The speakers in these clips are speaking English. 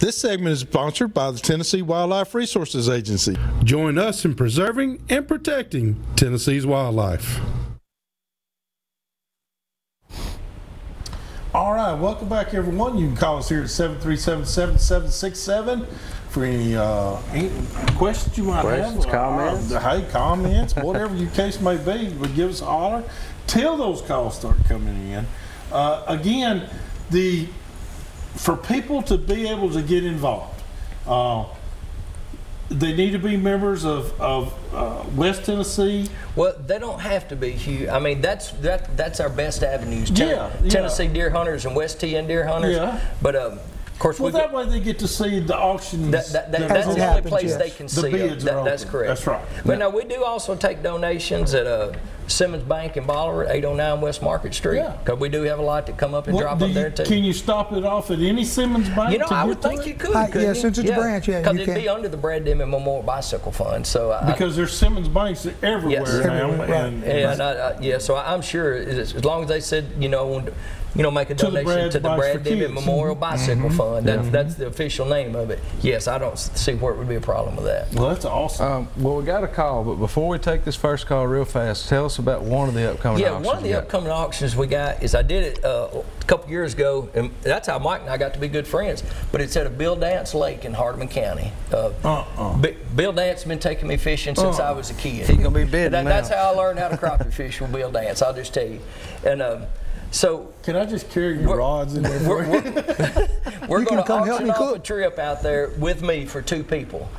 This segment is sponsored by the Tennessee Wildlife Resources Agency. Join us in preserving and protecting Tennessee's wildlife. All right, welcome back, everyone. You can call us here at 737-7767 for any questions you might have. Comments. Comments, whatever your case may be, but give us a holler till those calls start coming in. Again, for people to be able to get involved, they need to be members of West Tennessee. Well, they don't have to be, Hugh. I mean, that's our best avenues. Tennessee deer hunters and West TN deer hunters. Yeah. But of course, well, that way they get to see the auctions. That's the only place they can see them. That's correct. That's right. But now we do also take donations at Simmons Bank in Baller, 809 West Market Street. Yeah. Because we do have a lot that come up and drop up there too. Can you stop it off at any Simmons Bank? You know, I would think you could. Yeah, since it's a branch, yeah. Because it'd be under the Brad Deming Memorial Bicycle Fund. So because there's Simmons Banks everywhere now. So I'm sure as long as they said, make a donation to the Brad Deming Memorial Bicycle Fund. That's the official name of it. Yes, I don't see where it would be a problem with that. Well, that's awesome. Well, we got a call, but before we take this first call real fast, tell us about one of the upcoming auctions. Yeah, one of the upcoming auctions we got is I did it a couple years ago, and that's how Mike and I got to be good friends. But it's at a Bill Dance Lake in Hardeman County. Bill Dance has been taking me fishing since I was a kid. He's gonna be big now. That's how I learned how to crappie fish with Bill Dance. I'll just tell you. And so can I just carry your rods in there? We're going to auction off a trip out there with me for 2 people.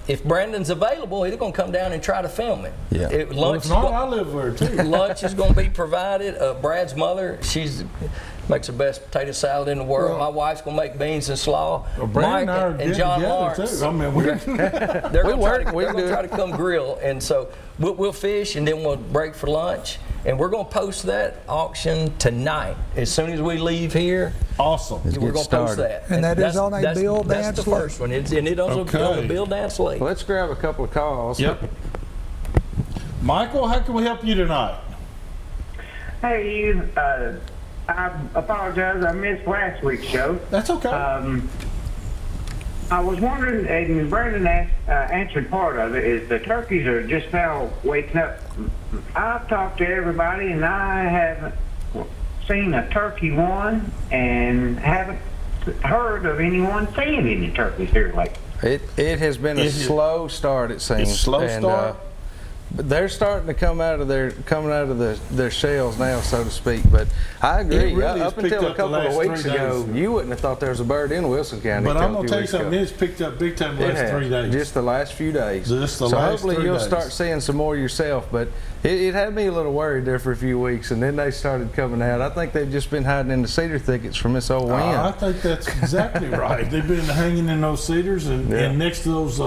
If Brandon's available, he's going to come down and try to film it. Yeah. If not, I live there too. Lunch is going to be provided. Brad's mother, makes the best potato salad in the world. My wife's going to make beans and slaw. Mike and John Lawrence, I mean, they're going to try to come grill. And so we'll fish, and then we'll break for lunch. And we're going to post that auction tonight. As soon as we leave here, awesome. We're going to post that. And that is on a Bill Dance Lake. That's the first one. And it also on the Bill Dance Lake. Let's grab a couple of calls. Yep. Michael, how can we help you tonight? Hey, I apologize. I missed last week's show. That's okay. I was wondering, and Brandon answered part of it, is the turkeys are just now waking up. I've talked to everybody, and I haven't seen a turkey one, and haven't heard of anyone seeing any turkeys here lately. It has been a slow start, it seems. It's a slow start. But they're starting to come out of their shells now, so to speak. But I agree. Really up until a couple of weeks ago, you wouldn't have thought there was a bird in Wilson County. But I'm going to tell you something. It's picked up big time the last 3 days. Just the last few days. So hopefully you'll start seeing some more yourself. But it had me a little worried there for a few weeks, and then they started coming out. I think they've just been hiding in the cedar thickets from this old wind. I think that's exactly right. They've been hanging in those cedars and next to those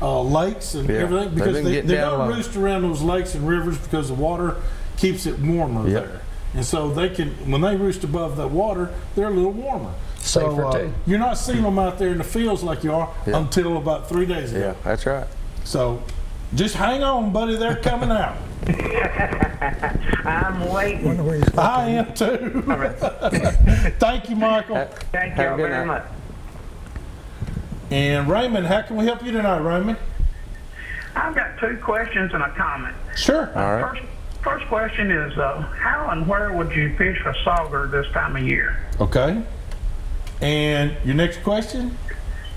lakes and everything, because they don't roost around those lakes and rivers because the water keeps it warmer there. And so they can, when they roost above that water, they're a little warmer. Safer too. You're not seeing them out there in the fields like you are until about 3 days ago. Yeah, that's right. So just hang on, buddy. They're coming out. I'm waiting. I am too. Thank you, Michael. Thank you very much. And Raymond, how can we help you tonight, Raymond? I've got 2 questions and a comment. Sure. All right. First question is, how and where would you fish for sauger this time of year? Okay. And your next question?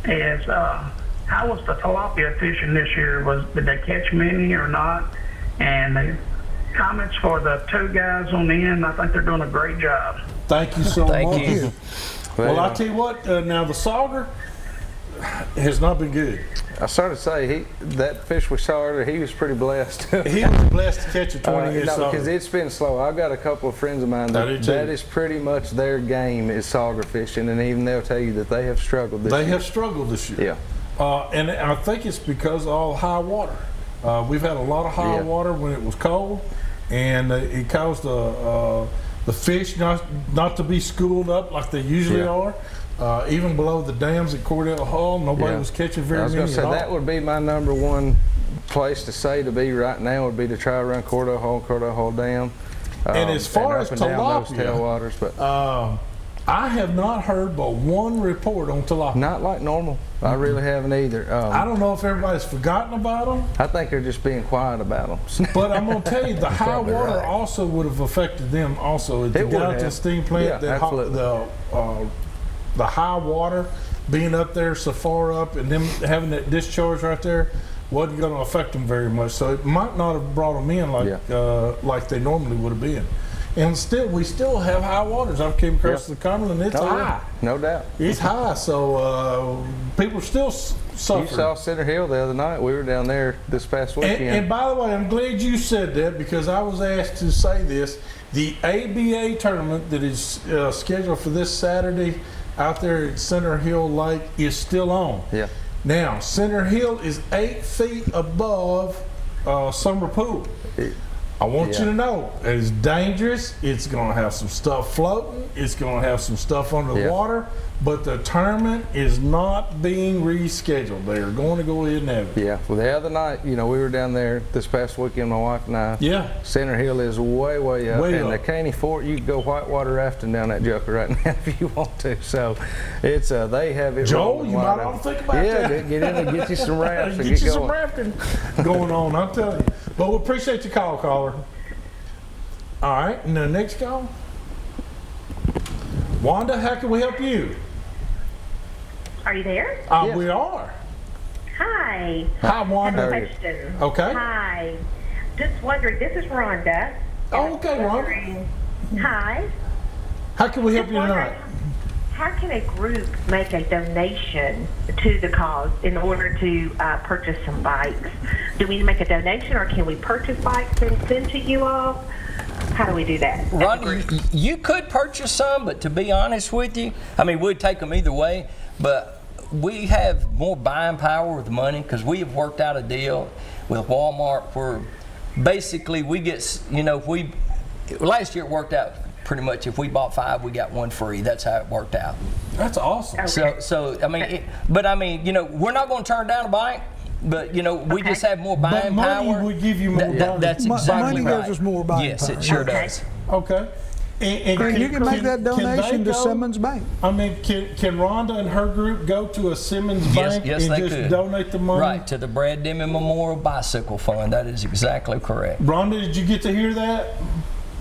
Is, how was the tilapia fishing this year? Did they catch many or not? And the comments for the 2 guys on the end, I think they're doing a great job. Thank you so much. Thank you. Well, I'll tell you what, now the sauger has not been good. I started to say, that fish we saw earlier, he was pretty blessed. He was blessed to catch a 20-inch sauger. Because it's been slow. I've got a couple of friends of mine that is pretty much their game is sauger fishing, and even they'll tell you that they have struggled this year. They have struggled this year. Yeah. And I think it's because of all high water. We've had a lot of high water when it was cold, and it caused the fish not to be schooled up like they usually are. Even below the dams at Cordell Hall, nobody was catching very many. I was going to say, that would be my #1 place to say to be right now, would be to try to run Cordell Hall Dam. And as far as tilapia, tailwaters, but I have not heard but one report on tilapia. Not like normal. I really haven't either. I don't know if everybody's forgotten about them. I think they're just being quiet about them. But I'm going to tell you, the high water right. also would have affected them also. At the Gallatin steam plant, the high water being up there so far up and them having that discharge right there wasn't going to affect them very much. So it might not have brought them in like they normally would have been. And we still have high waters. I've came across the Cumberland. It's high. No doubt. It's high. So people are still suffering. You saw Center Hill the other night. We were down there this past weekend. And by the way, I'm glad you said that because I was asked to say this. The ABA tournament that is scheduled for this Saturday out there at Center Hill Lake is still on. Yeah. Now, Center Hill is 8 feet above Summer Pool. I want you to know it's dangerous. It's going to have some stuff floating. It's going to have some stuff under the water. But the tournament is not being rescheduled. They are going to go ahead and have it. Yeah. Well, the other night, you know, we were down there this past weekend, my wife and I. Yeah. Center Hill is way, way up. And the Caney Fort, you can go whitewater rafting down that joker right now if you want to. So it's they have it. Joel, you might want to think about that. Yeah, get in and get you some rafts. Get you some rafting going on, I'll tell you. But we appreciate your call, caller. All right, and the next call. Wanda, how can we help you? Are you there? Yes. We are. Hi. Hi, Wanda. I have a question. Okay. Hi. Just wondering, this is Rhonda. Oh, okay, Rhonda. Hi. How can we help you tonight? How can a group make a donation to the cause in order to purchase some bikes? Do we make a donation or can we purchase bikes and send to you all? How do we do that? Ron, you could purchase some, but to be honest with you, I mean, we'd take them either way, but we have more buying power with money because we have worked out a deal with Walmart where basically we get, you know, last year it worked out pretty much if we bought 5, we got 1 free. That's how it worked out. That's awesome. Okay. So I mean, but I mean, you know, we're not going to turn down a bike. But you know, we just have more buying power. Money would give you more. That's exactly money right. gives us more buying yes, power. it sure does. Okay. And you can make that donation to Simmons Bank. I mean, can Rhonda and her group go to a Simmons Bank yes, and they just could. donate the money? Right, to the Brad Deming Memorial Bicycle Fund. That is exactly correct. Rhonda, did you get to hear that?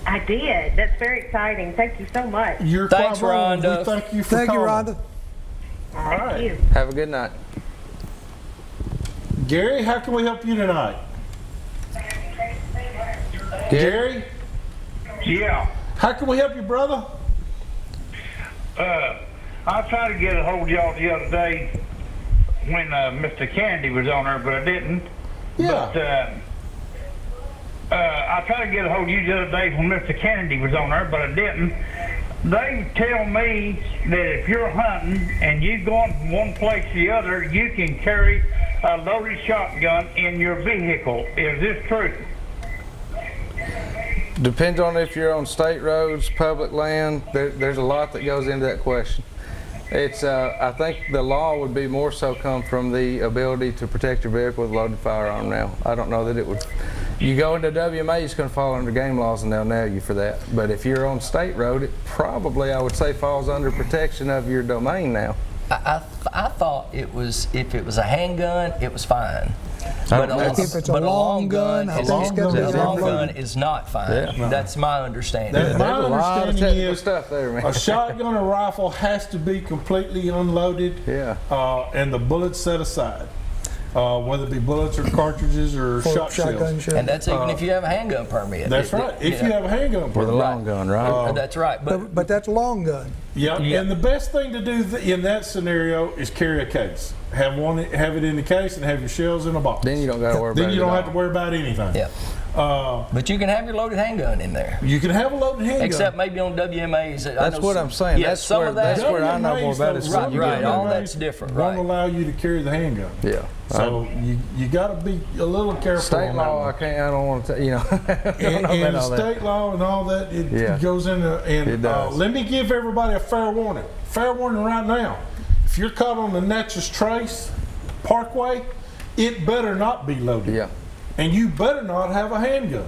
I did. That's very exciting. Thank you so much. You're Thanks, quite welcome. Rhonda. We thank you for Thank you, calling. Rhonda. All right. Thank you. Have a good night. Gary, how can we help you tonight? Gary? Yeah. How can we help you, brother? I tried to get a hold of y'all the other day when Mr. Kennedy was on there, but I didn't. Yeah. But I tried to get a hold of you the other day when Mr. Kennedy was on there, but I didn't. They tell me that if you're hunting and you're going from one place to the other, you can carry a loaded shotgun in your vehicle. Is this true? Depends on if you're on state roads, public land. There's a lot that goes into that question. It's I think the law would be more so come from the ability to protect your vehicle with a loaded firearm now. I don't know that it would. You go into WMA, it's going to fall under game laws and they'll nail you for that. But if you're on state road, it probably, I would say, falls under protection of your domain now. I thought it was, if it was a handgun, it was fine. But if it's a long gun, I think it's got to be a long unloaded. gun is not fine. Yeah. That's my understanding. My There's a lot of understanding technical is stuff there, man. a shotgun or rifle has to be completely unloaded, and the bullets set aside, whether it be bullets or cartridges or Shotgun shells. shell. And that's even if you have a handgun permit. That's right. If you have a handgun permit. With a long gun, right? That's right. But that's a long gun. Yeah, and the best thing to do in that scenario is carry a case. Have it in the case and have your shells in a box. Then you don't got to worry about it. Then you don't at have all. to worry about anything. Yeah. But you can have your loaded handgun in there. You can have a loaded handgun. Except maybe on WMAs. That's what I'm saying. Yeah, That's where I know more about it. WMAs, So you right, get all it. that's different, Won't right. allow you to carry the handgun. Yeah. So you got to be a little careful. State on law, that one. I don't want to, you know. I don't know And about all that. state law and all that, it goes into. And It does. let me give everybody a fair warning. Fair warning right now. If you're caught on the Natchez Trace Parkway, it better not be loaded. Yeah. And you better not have a handgun,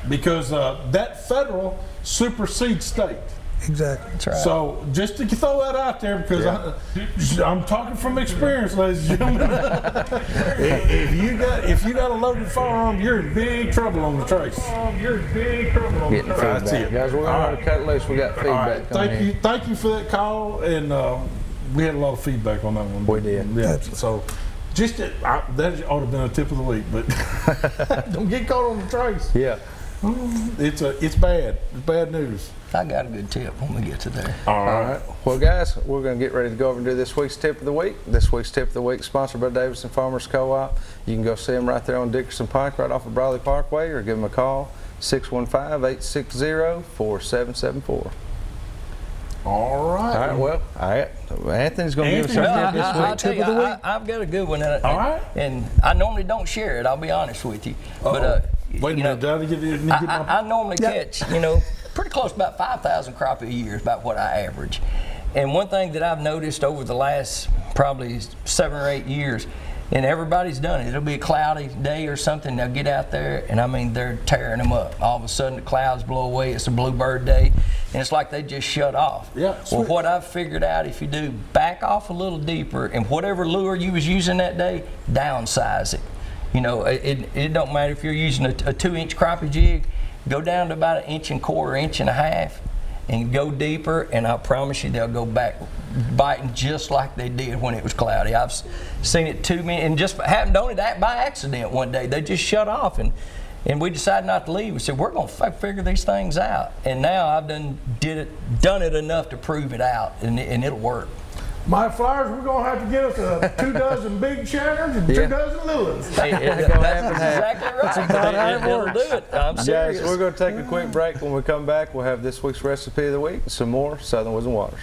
because that federal supersedes state. Exactly. That's right. So just to throw that out there, because I'm talking from experience, ladies and gentlemen. if you got a loaded firearm, you're in big trouble on the trace. You're in big trouble on the trace. That's it, guys. We're going to cut loose. We got feedback. Thank you for that call, and we had a lot of feedback on that one. We did. Yeah. So just that ought to have been a tip of the week, but don't get caught on the trace. Yeah. It's bad. It's bad news. I got a good tip when we get to there. All right. Well, guys, we're going to get ready to go over and do this week's tip of the week. This week's tip of the week sponsored by Davidson Farmers Co-op. You can go see them right there on Dickerson Pike, right off of Briley Parkway, or give them a call, 615-860-4774. All right. All right. Well, Anthony's going to give us our tip this week. I'll tell you, I've got a good one. All right. And I normally don't share it, I'll be honest with you. But wait a minute, I normally catch, pretty close to about 5,000 crappie a year is about what I average. And one thing that I've noticed over the last probably 7 or 8 years, and everybody's done it. It'll be a cloudy day or something. They'll get out there, and I mean, they're tearing them up. All of a sudden, the clouds blow away. It's a bluebird day, and it's like they just shut off. Yeah. Well, what I've figured out, if you do, back off a little deeper, and whatever lure you was using that day, downsize it. It don't matter if you're using a 2-inch crappie jig. Go down to about 1 1/4 1.5 inches, and go deeper, and I promise you they'll go back biting just like they did when it was cloudy. I've seen it too many, and just happened only that by accident one day. They just shut off, and we decided not to leave. We said, we're going to figure these things out, and now I've done it enough to prove it out, and it'll work. My Flyers, we're going to have to get us 2 dozen big shatters and 2 dozen little ones. That's exactly right. It'll do it. I'm serious. Guys, we're going to take a quick break. When we come back, we'll have this week's recipe of the week and some more Southern Woods and Waters.